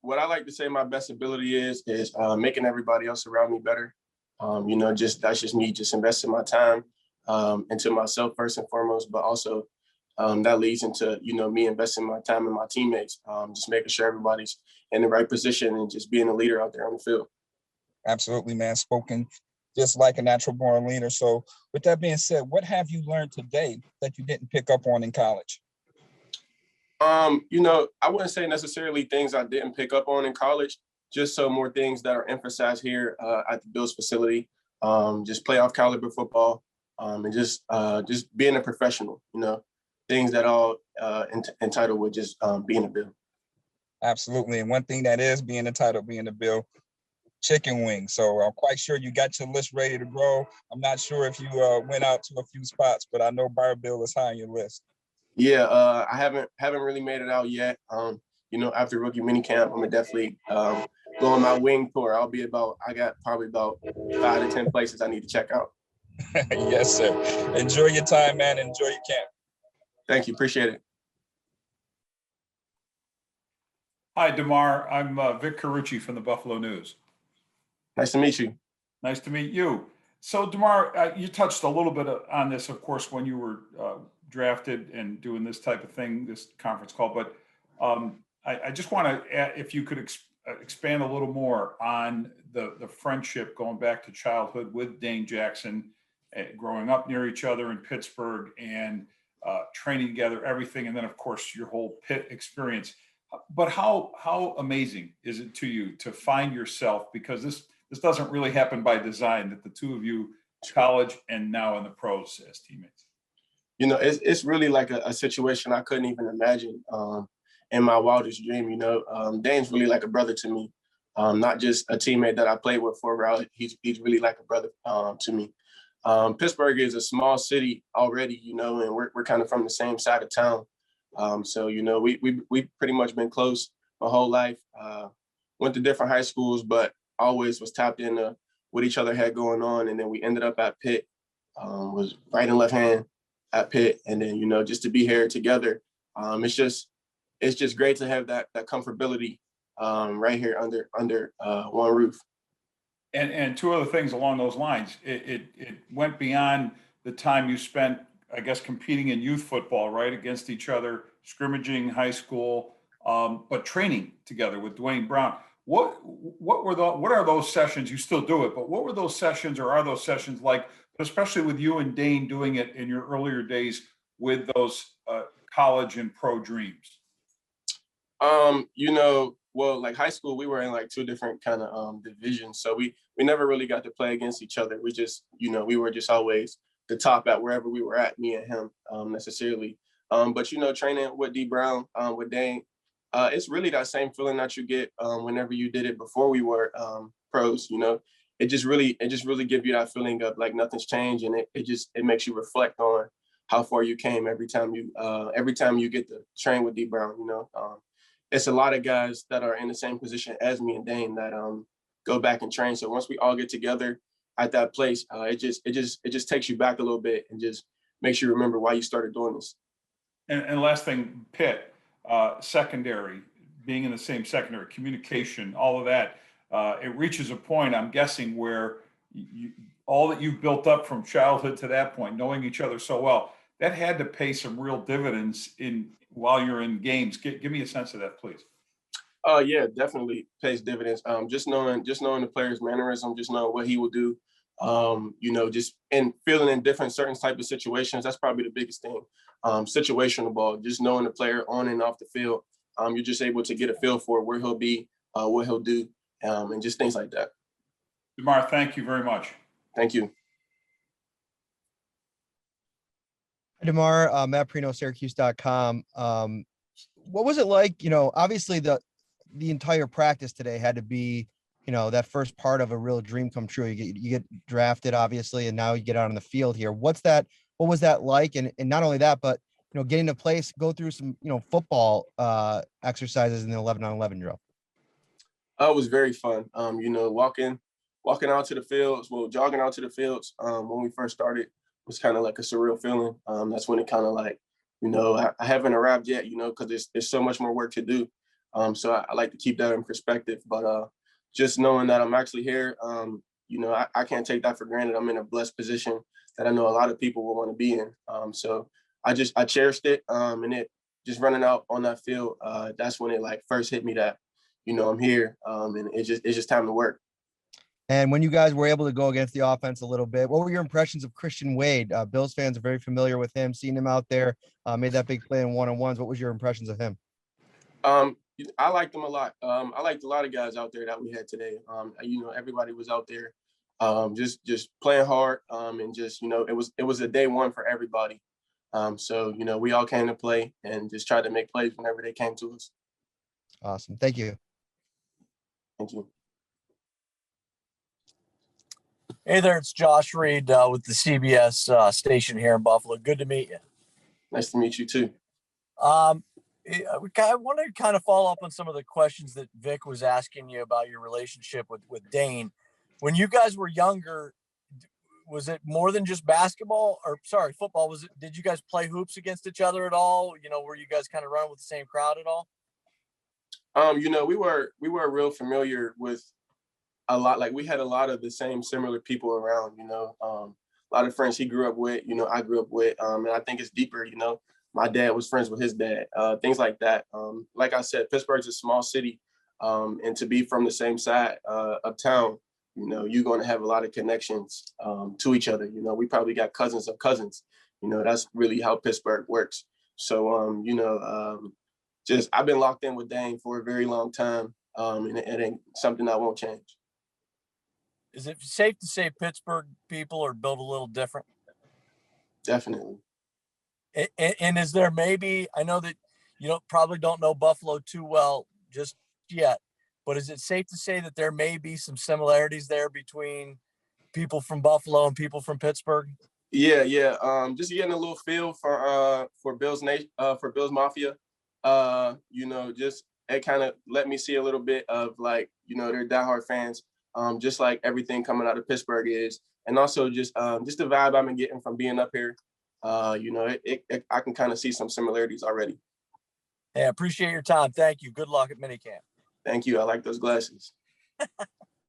what I like to say my best ability is making everybody else around me better. That's just me just investing my time into myself first and foremost, but also that leads into, me investing my time in my teammates, just making sure everybody's in the right position and just being a leader out there on the field. Absolutely, man. Spoken just like a natural born leader. So with that being said, what have you learned today that you didn't pick up on in college? I wouldn't say necessarily things I didn't pick up on in college, just some more things that are emphasized here at the Bills facility, just playoff caliber football, and just being a professional, things that all entitled with just being a Bill. Absolutely. And one thing that is being entitled, being a Bill, chicken wings. So I'm quite sure you got your list ready to grow. I'm not sure if you went out to a few spots, but I know Bar Bill is high on your list. Yeah, I haven't really made it out yet. After rookie minicamp, I'm gonna definitely go on my wing tour. I got probably about 5 to 10 places I need to check out. Yes, sir. Enjoy your time, man. Enjoy your camp. Thank you. Appreciate it. Hi, Damar. I'm Vic Carucci from the Buffalo News. Nice to meet you. Nice to meet you. So, Damar, you touched a little bit on this, of course, when you were drafted and doing this type of thing, this conference call. But I just want to, if you could expand a little more on the friendship going back to childhood with Dane Jackson, growing up near each other in Pittsburgh and training together, everything. And then, of course, your whole Pitt experience. But how amazing is it to you to find yourself, because this doesn't really happen by design, that the two of you, college and now in the pros as teammates? It's really like a situation I couldn't even imagine in my wildest dream. Dane's really like a brother to me, not just a teammate that I played with for a while. He's really like a brother to me. Pittsburgh is a small city already, and we're kind of from the same side of town. So we pretty much been close my whole life. Went to different high schools, but always was tapped into what each other had going on. And then we ended up at Pitt, was right and left hand at Pitt. And then, just to be here together, it's just great to have that comfortability right here under one roof. And two other things along those lines. It went beyond the time you spent, I guess, competing in youth football, right, against each other, scrimmaging, high school, but training together with Dwayne Brown. What are those sessions? You still do it, but what were those sessions, or are those sessions like, especially with you and Dane doing it in your earlier days with those college and pro dreams? Well, like high school, we were in like two different kind of divisions, so we never really got to play against each other. We just, we were just always the top at wherever we were at, me and him, necessarily. But training with D Brown, with Dane, it's really that same feeling that you get whenever you did it before we were pros. It just really gives you that feeling of like nothing's changed, and it makes you reflect on how far you came every time you get to train with D Brown. It's a lot of guys that are in the same position as me and Dane that go back and train. So once we all get together at that place, it just takes you back a little bit and just makes you remember why you started doing this. And last thing, Pitt, secondary, being in the same secondary, communication, all of that, it reaches a point, I'm guessing, where all that you've built up from childhood to that point, knowing each other so well, that had to pay some real dividends while you're in games. Give me a sense of that, please. Yeah, definitely pays dividends. Just knowing the player's mannerism, just knowing what he will do, just and feeling in different certain type of situations. That's probably the biggest thing. Situational ball, just knowing the player on and off the field. You're just able to get a feel for where he'll be, what he'll do, and just things like that. Damar, thank you very much. Thank you. Hi, Damar, Matt Prino, Syracuse.com. What was it like? Obviously the entire practice today had to be, that first part of a real dream come true. You get drafted, obviously, and now you get out on the field here. What was that like? And not only that, but getting to place, go through some football exercises in the 11-on-11 drill. It was very fun. Walking out to the fields, jogging out to the fields when we first started was kind of like a surreal feeling. That's when it kind of like, I haven't arrived yet, because there's so much more work to do. So I like to keep that in perspective. But just knowing that I'm actually here, I can't take that for granted. I'm in a blessed position that I know a lot of people will want to be in. So I cherished it, and it just running out on that field. That's when it like first hit me that, I'm here, and it's just time to work. And when you guys were able to go against the offense a little bit, what were your impressions of Christian Wade? Bills fans are very familiar with him, seeing him out there, made that big play in one-on-ones. What was your impressions of him? I liked them a lot. I liked a lot of guys out there that we had today. Everybody was out there, just playing hard, and just it was a day one for everybody. So we all came to play and just tried to make plays whenever they came to us. Awesome. Thank you. Thank you. Hey there, it's Josh Reed with the CBS station here in Buffalo. Good to meet you. Nice to meet you too. I wanted to kind of follow up on some of the questions that Vic was asking you about your relationship with Dane. When you guys were younger, was it more than just football? Did you guys play hoops against each other at all? Were you guys kind of running with the same crowd at all? We were real familiar with a lot. Like we had a lot of the similar people around, a lot of friends he grew up with, I grew up with, and I think it's deeper, my dad was friends with his dad, things like that. Like I said, Pittsburgh's a small city, and to be from the same side of town, you're going to have a lot of connections to each other. We probably got cousins of cousins. That's really how Pittsburgh works. So, just I've been locked in with Dane for a very long time, and it ain't something I won't change. Is it safe to say Pittsburgh people are built a little different? Definitely. And is there maybe, I know that you probably don't know Buffalo too well just yet, but is it safe to say that there may be some similarities there between people from Buffalo and people from Pittsburgh? Yeah. Just getting a little feel for Bills Nation, for Bills Mafia. Just it kind of let me see a little bit of like, they're diehard fans, just like everything coming out of Pittsburgh is, and also just the vibe I've been getting from being up here. I can kind of see some similarities already. Hey, I appreciate your time. Thank you. Good luck at minicamp. Thank you. I like those glasses.